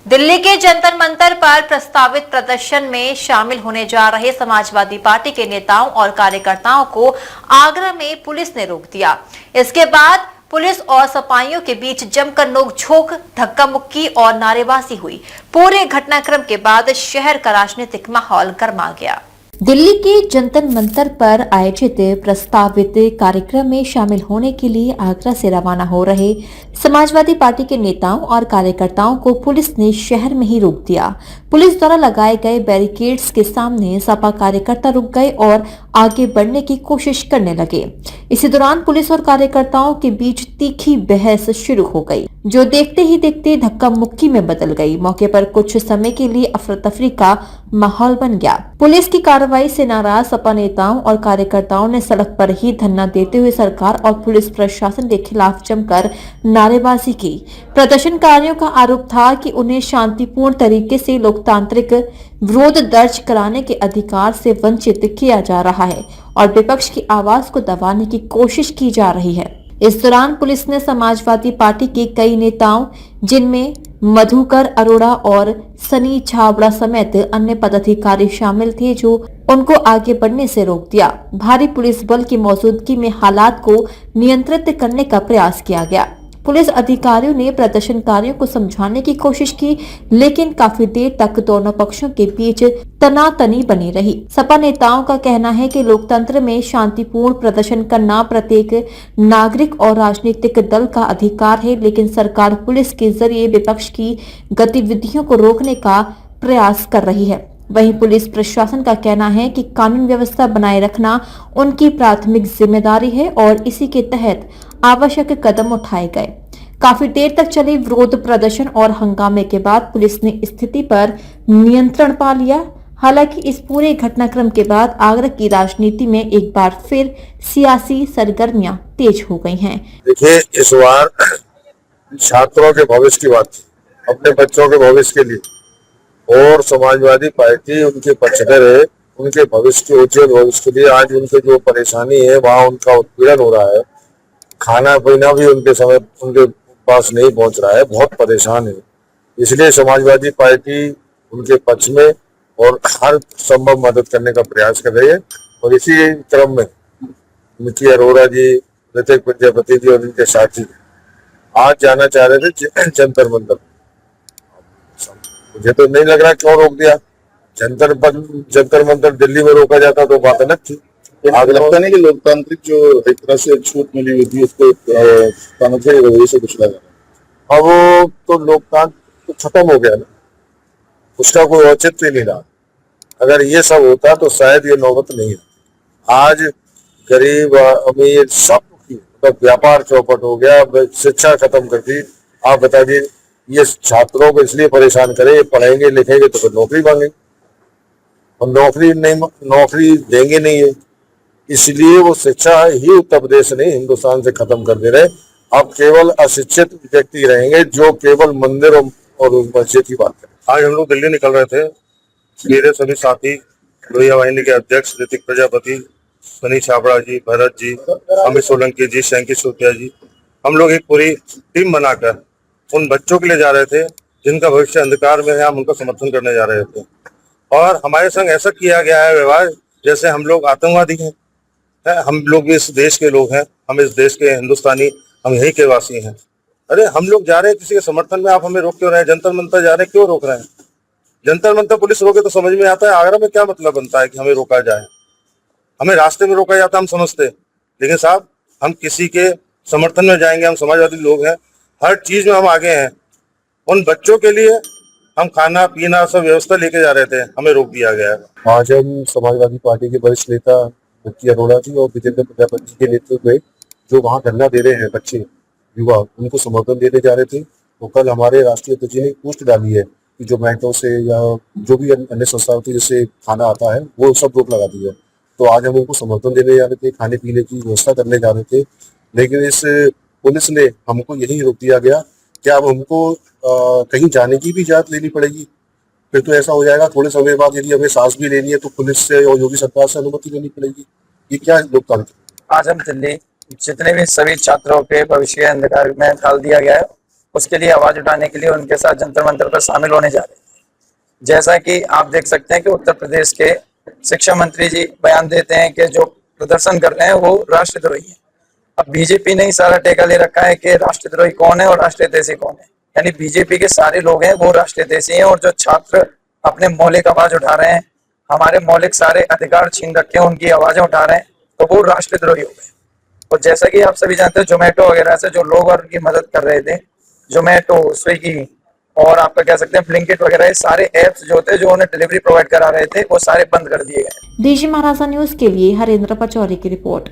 दिल्ली के जंतर मंतर पर प्रस्तावित प्रदर्शन में शामिल होने जा रहे समाजवादी पार्टी के नेताओं और कार्यकर्ताओं को आगरा में पुलिस ने रोक दिया। इसके बाद पुलिस और सपाइयों के बीच जमकर नोकझोंक, धक्का मुक्की और नारेबाजी हुई। पूरे घटनाक्रम के बाद शहर का राजनीतिक माहौल गर्मा गया। दिल्ली के जंतर मंतर पर आयोजित प्रस्तावित कार्यक्रम में शामिल होने के लिए आगरा से रवाना हो रहे समाजवादी पार्टी के नेताओं और कार्यकर्ताओं को पुलिस ने शहर में ही रोक दिया। पुलिस द्वारा लगाए गए बैरिकेड्स के सामने सपा कार्यकर्ता रुक गए और आगे बढ़ने की कोशिश करने लगे। इसी दौरान पुलिस और कार्यकर्ताओं के बीच तीखी बहस शुरू हो गई, जो देखते ही देखते धक्का मुक्की में बदल गई। मौके पर कुछ समय के लिए अफरा तफरी का माहौल बन गया। पुलिस की कार्रवाई से नाराज सपा नेताओं और कार्यकर्ताओं ने सड़क पर ही धरना देते हुए सरकार और पुलिस प्रशासन के खिलाफ जमकर नारेबाजी की। प्रदर्शनकारियों का आरोप था कि उन्हें शांतिपूर्ण तरीके से लोकतांत्रिक विरोध दर्ज कराने के अधिकार से वंचित किया जा रहा है और विपक्ष की आवाज को दबाने की कोशिश की जा रही है। इस दौरान पुलिस ने समाजवादी पार्टी के कई नेताओं, जिनमें मधुकर अरोड़ा और सनी छाबड़ा समेत अन्य पदाधिकारी शामिल थे, जो उनको आगे बढ़ने से रोक दिया। भारी पुलिस बल की मौजूदगी में हालात को नियंत्रित करने का प्रयास किया गया। पुलिस अधिकारियों ने प्रदर्शनकारियों को समझाने की कोशिश की, लेकिन काफी देर तक दोनों पक्षों के बीच तनातनी बनी रही। सपा नेताओं का कहना है कि लोकतंत्र में शांतिपूर्ण प्रदर्शन करना प्रत्येक नागरिक और राजनीतिक दल का अधिकार है, लेकिन सरकार पुलिस के जरिए विपक्ष की गतिविधियों को रोकने का प्रयास कर रही है। वहीं पुलिस प्रशासन का कहना है कि कानून व्यवस्था बनाए रखना उनकी प्राथमिक जिम्मेदारी है और इसी के तहत आवश्यक कदम उठाए गए। काफी देर तक चले विरोध प्रदर्शन और हंगामे के बाद पुलिस ने स्थिति पर नियंत्रण पा लिया। हालांकि इस पूरे घटनाक्रम के बाद आगरा की राजनीति में एक बार फिर सियासी सरगर्मियां तेज हो गई हैं। देखिए, इस बार छात्रों के भविष्य की बात, अपने बच्चों के भविष्य के लिए, और समाजवादी पार्टी उनके पक्षधर है, उनके भविष्य के उज्जवल भविष्य के लिए। आज उनके जो परेशानी है, वहाँ उनका उत्पीड़न हो रहा है, खाना पीना भी उनके पास नहीं पहुंच रहा है, बहुत परेशान है। इसलिए समाजवादी पार्टी उनके पक्ष में और हर संभव मदद करने का प्रयास कर रही है। और इसी क्रम में निकी अरोड़ा जी, ऋतिक प्रजापति जी और उनके साथी आज जाना चाह रहे थे जंतर मंतर। मुझे तो नहीं लग रहा क्यों रोक दिया। जंतर मंतर दिल्ली में रोका जाता तो बात अलग थी। आगे लगता नहीं कि लोकतांत्रिक जो एक तरह से छूट मिली हुई थी, उसको से कुछ लगा। अब वो तो लोकतंत्र तो खत्म हो गया ना, उसका कोई औचित्य नहीं रहा। अगर ये सब होता तो शायद ये नौबत नहीं है। आज गरीब अमीर सब मतलब व्यापार चौपट हो गया, शिक्षा खत्म कर दी। आप बता दीजिए, ये छात्रों को इसलिए परेशान करे, ये पढ़ेंगे लिखेंगे तो फिर नौकरी मांगेंगे, और नौकरी देंगे नहीं है। इसलिए वो शिक्षा ही उत्तर प्रदेश नहीं, हिंदुस्तान से खत्म कर दे रहे। अब केवल अशिक्षित व्यक्ति रहेंगे जो केवल मंदिर और मस्जिद की बात करें। आज हम लोग दिल्ली निकल रहे थे, मेरे सभी साथी, लोहिया वाहिनी के अध्यक्ष ऋतिक प्रजापति, सनी छाबड़ा जी, भरत जी, अमित सोलंकी जी, शंकी सोतिया जी, हम लोग एक पूरी टीम बनाकर उन बच्चों के लिए जा रहे थे जिनका भविष्य अंधकार में है। हम उनका समर्थन करने जा रहे थे और हमारे संग ऐसा किया गया है व्यवहार जैसे हम लोग आतंकवादी हैं। हम लोग भी इस देश के लोग हैं, हम इस देश के हिंदुस्तानी, हम यहीं के वासी हैं। अरे हम लोग जा रहे हैं किसी के समर्थन में, आप हमें रोक क्यों रहे हैं? जंतर मंतर जा रहे हैं, क्यों रोक रहे हैं? जंतर मंतर पुलिस रोके तो समझ में आता है, आगरा में क्या मतलब बनता है कि हमें रोका जाए? हमें रास्ते में रोका जाता हम समझते, लेकिन साहब हम किसी के समर्थन में जाएंगे? हम समाजवादी लोग हैं, हर चीज में हम आगे हैं। उन बच्चों के लिए हम खाना पीना सब व्यवस्था लेके जा रहे थे, हमें रोक दिया गया है। आज हम समाजवादी पार्टी के वरिष्ठ नेता निकी अरोड़ा जी और विजेंद्र प्रजापति के नेतृत्व में जो वहाँ धरना दे रहे हैं बच्चे युवा, उनको समर्थन देने जा रहे थे। तो कल हमारे राष्ट्रीय अध्यक्ष ने पोस्ट डाली है कि जो मैटो से या जो भी अन्य संस्थाओं से जैसे खाना आता है वो सब रोक लगा दी है। तो आज हम उनको समर्थन देने जा रहे थे, खाने पीने की व्यवस्था करने जा रहे थे, लेकिन इस पुलिस ने हमको यही रोक दिया गया। क्या अब हमको कहीं जाने की भी इजाजत लेनी पड़ेगी? फिर तो ऐसा हो जाएगा थोड़े समय बाद, यदि हमें सांस भी लेनी है तो पुलिस से और योगी सरकार से अनुमति लेनी पड़ेगी। ये क्या लोकतंत्र? आज हम दिल्ली जितने भी सभी छात्रों के भविष्य के अंधकार में डाल दिया गया है उसके लिए आवाज उठाने के लिए उनके साथ जंतर मंतर पर शामिल होने जा रहे हैं। जैसा कि आप देख सकते हैं कि उत्तर प्रदेश के शिक्षा मंत्री जी बयान देते हैं कि जो प्रदर्शन कर रहे हैं वो राष्ट्रद्रोही है। अब बीजेपी ने ही सारा टेका ले रखा है कि राष्ट्रद्रोही कौन है और राष्ट्रहितैषी कौन है, यानी बीजेपी के सारे लोग हैं वो राष्ट्रहितैषी हैं, और जो छात्र अपने मौलिक आवाज उठा रहे हैं, हमारे मौलिक सारे अधिकार छीन रखे हैं, उनकी आवाजें उठा रहे हैं, तो वो राष्ट्रद्रोही हो गए। और जैसा कि आप सभी जानते हैं, जोमेटो वगैरह से जो लोग और उनकी मदद कर रहे थे, जोमेटो, स्विगी और आपका कह सकते हैं ब्लिंकिट वगैरह, ये सारे ऐप्स जो थे जो उन्हें डिलीवरी प्रोवाइड करा रहे थे, वो सारे बंद कर दिए गए। डीजी महाराजा न्यूज के लिए हरेंद्र पचौरी की रिपोर्ट।